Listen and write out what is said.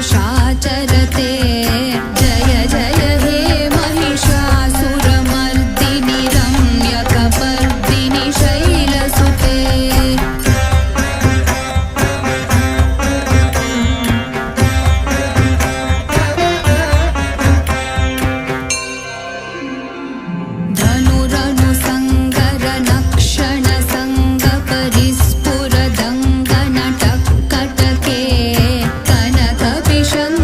पुरुषाचरते जय जय हे महिषासुरमर्दिनि रम्यकपर्दिनि शैलसुते धनुरनुसङ्गर नक्षण सङ्गपरिस्फुरदङ्गनटक्कटके कनकविशन्